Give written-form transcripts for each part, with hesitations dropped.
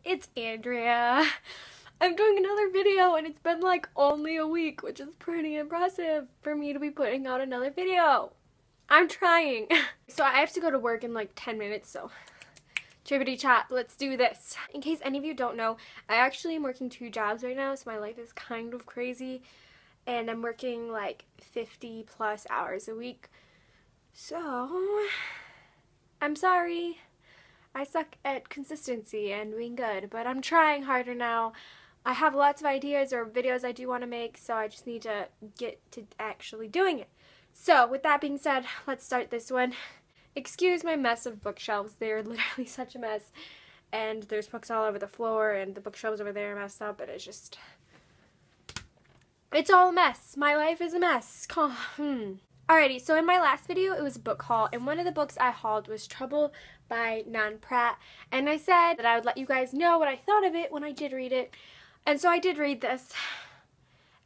it's Andrea. I'm doing another video and it's been like only a week, which is pretty impressive for me to be putting out another video. I'm trying. So I have to go to work in like 10 minutes, so chippity chop, let's do this. In case any of you don't know, I actually am working 2 jobs right now, so my life is kind of crazy. And I'm working like 50 plus hours a week. So, I'm sorry. I suck at consistency and being good, but I'm trying harder now. I have lots of ideas or videos I do want to make, so I just need to get to actually doing it. So, with that being said, let's start this one. Excuse my mess of bookshelves. They're literally such a mess. And there's books all over the floor, and the bookshelves over there are messed up, and it's just... it's all a mess. My life is a mess. Alrighty, so in my last video, it was a book haul, and one of the books I hauled was Trouble by Pratt, and I said that I would let you guys know what I thought of it when I did read it, and so I did read this,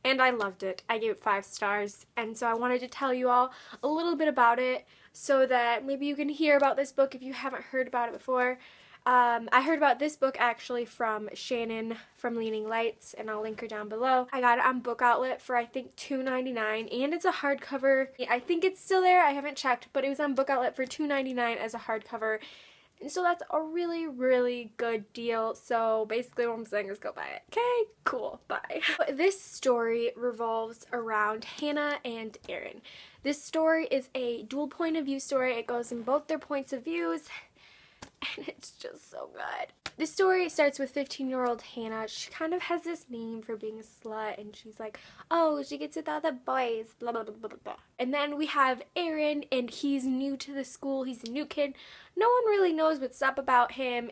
and I loved it. I gave it 5 stars, and so I wanted to tell you all a little bit about it, so that maybe you can hear about this book if you haven't heard about it before. I heard about this book actually from Shannon from Leaning Lights, and I'll link her down below. I got it on Book Outlet for I think $2.99, and it's a hardcover. I think it's still there, I haven't checked, but it was on Book Outlet for $2.99 as a hardcover. And so that's a really, really good deal. So basically what I'm saying is go buy it. Okay, cool, bye. This story revolves around Hannah and Aaron. This story is a dual point of view story. It goes in both their points of views. And it's just so good. This story starts with 15-year-old Hannah. She kind of has this name for being a slut, and she's like, oh, she gets with other boys, blah, blah, blah, blah, blah. And then we have Aaron, and he's new to the school. He's a new kid. No one really knows what's up about him.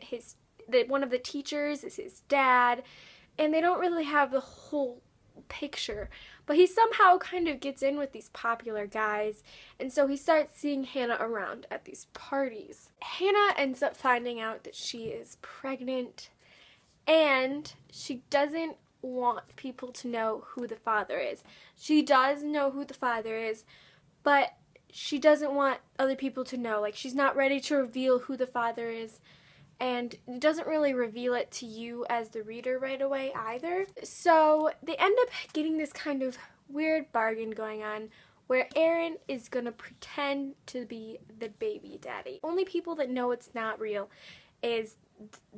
One of the teachers is his dad, and they don't really have the whole picture. But he somehow kind of gets in with these popular guys, and so he starts seeing Hannah around at these parties. Hannah ends up finding out that she is pregnant, and she doesn't want people to know who the father is. She does know who the father is, but she doesn't want other people to know. Like, she's not ready to reveal who the father is, and it doesn't really reveal it to you as the reader right away either. So they end up getting this kind of weird bargain going on where Aaron is gonna pretend to be the baby daddy. Only people that know it's not real is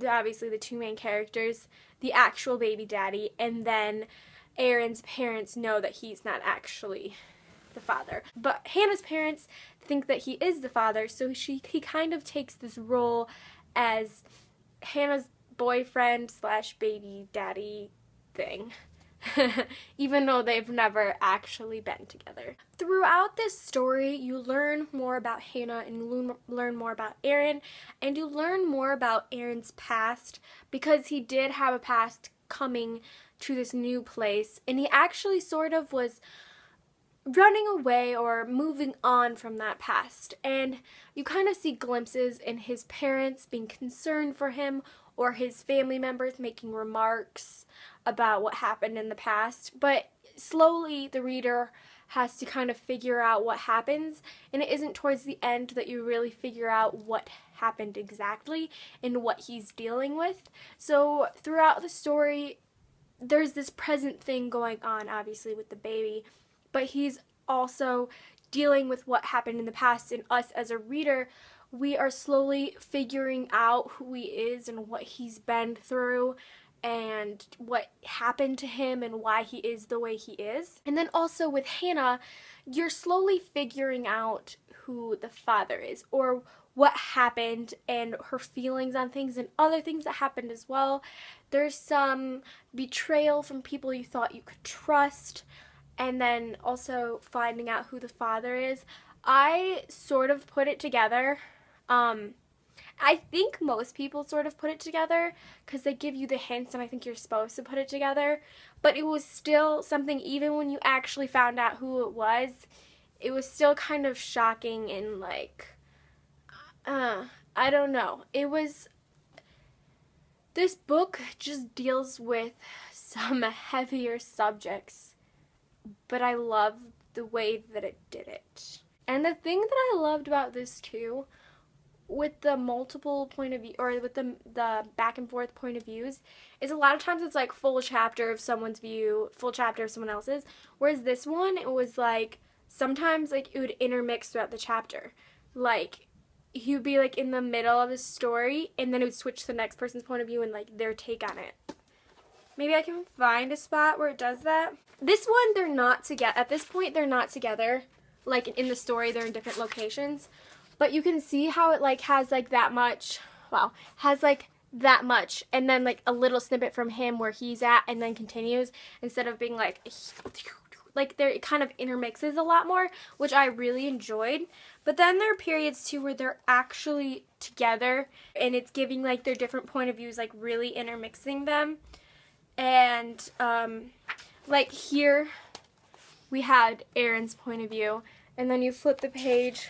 obviously the 2 main characters, the actual baby daddy, and then Aaron's parents know that he's not actually the father. But Hannah's parents think that he is the father, so he kind of takes this role as Hannah's boyfriend / baby daddy thing. Even though they've never actually been together. Throughout this story, you learn more about Hannah and you learn more about Aaron, and you learn more about Aaron's past, because he did have a past coming to this new place, and he actually sort of was running away or moving on from that past, and you kind of see glimpses in his parents being concerned for him, or his family members making remarks about what happened in the past. But slowly the reader has to kind of figure out what happens, and it isn't towards the end that you really figure out what happened exactly and what he's dealing with. So throughout the story, there's this present thing going on, obviously, with the baby, but he's also dealing with what happened in the past, and us as a reader, we are slowly figuring out who he is and what he's been through and what happened to him and why he is the way he is. And then also with Hannah, you're slowly figuring out who the father is, or what happened, and her feelings on things and other things that happened as well. There's some betrayal from people you thought you could trust, and then also finding out who the father is. I sort of put it together. I think most people sort of put it together because they give you the hints, and I think you're supposed to put it together. But it was still something, even when you actually found out who it was still kind of shocking and like, I don't know. This book just deals with some heavier subjects, but I love the way that it did it. And the thing that I loved about this too with the multiple point of view, or with the back and forth point of views, is a lot of times it's like full chapter of someone's view, full chapter of someone else's, whereas this one, it was like sometimes like it would intermix throughout the chapter. Like he would be like in the middle of the story and then it would switch to the next person's point of view and like their take on it. Maybe I can find a spot where it does that. This one, they're not together. At this point, they're not together. Like in the story, they're in different locations. But you can see how it like has like that much, well, has like that much. And then like a little snippet from him where he's at and then continues instead of being like there, it kind of intermixes a lot more, which I really enjoyed. But then there are periods too where they're actually together and it's giving like their different point of views, like really intermixing them. And like here we had Aaron's point of view, and then you flip the page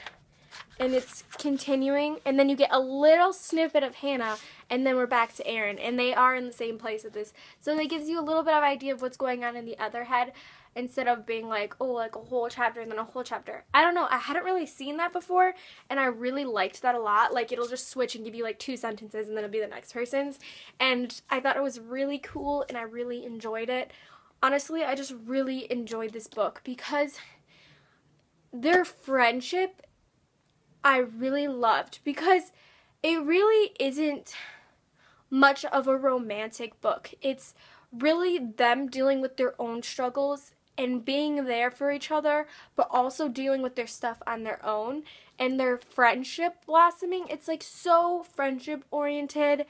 and it's continuing, and then you get a little snippet of Hannah, and then we're back to Aaron, and they are in the same place at this. So that gives you a little bit of idea of what's going on in the other head, instead of being like, oh, like a whole chapter and then a whole chapter. I don't know, I hadn't really seen that before, and I really liked that a lot. Like, it'll just switch and give you like 2 sentences, and then it'll be the next person's. And I thought it was really cool, and I really enjoyed it. Honestly, I just really enjoyed this book, because their friendship I really loved, because it really isn't much of a romantic book. It's really them dealing with their own struggles and being there for each other, but also dealing with their stuff on their own, and their friendship blossoming. It's like so friendship oriented,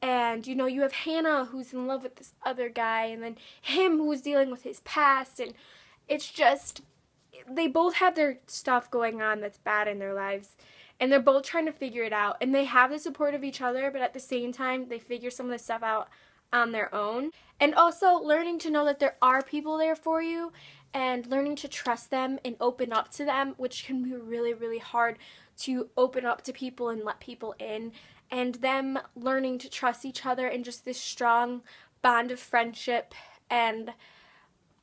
and you know, you have Hannah who's in love with this other guy, and then him who's dealing with his past, and it's just, they both have their stuff going on that's bad in their lives, and they're both trying to figure it out, and they have the support of each other, but at the same time they figure some of the stuff out on their own. And also learning to know that there are people there for you, and learning to trust them and open up to them, which can be really, really hard to open up to people and let people in, and them learning to trust each other and just this strong bond of friendship. And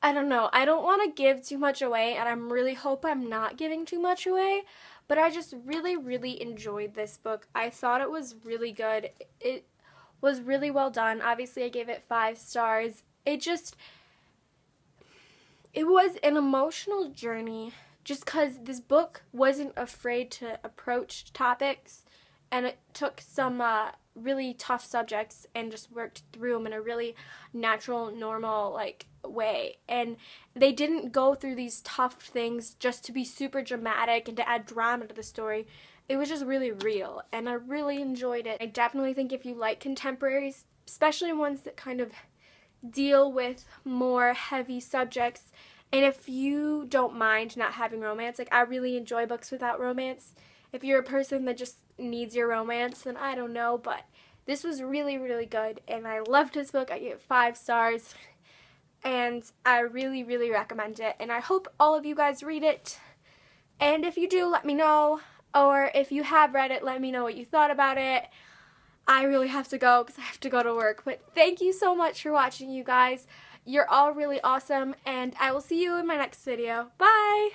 I don't know, I don't want to give too much away, and I really hope I'm not giving too much away, but I just really, really enjoyed this book. I thought it was really good. It was really well done. Obviously, I gave it 5 stars. It was an emotional journey, just because this book wasn't afraid to approach topics, and it took some really tough subjects and just worked through them in a really natural, normal, like, way. And they didn't go through these tough things just to be super dramatic and to add drama to the story. It was just really real, and I really enjoyed it. I definitely think if you like contemporaries, especially ones that kind of deal with more heavy subjects, and if you don't mind not having romance, like I really enjoy books without romance. If you're a person that just needs your romance, then I don't know, but this was really, really good, and I loved this book. I gave it 5 stars, and I really, really recommend it, and I hope all of you guys read it, and if you do, let me know. Or if you have read it, let me know what you thought about it. I really have to go because I have to go to work. But thank you so much for watching, you guys. You're all really awesome, and I will see you in my next video. Bye!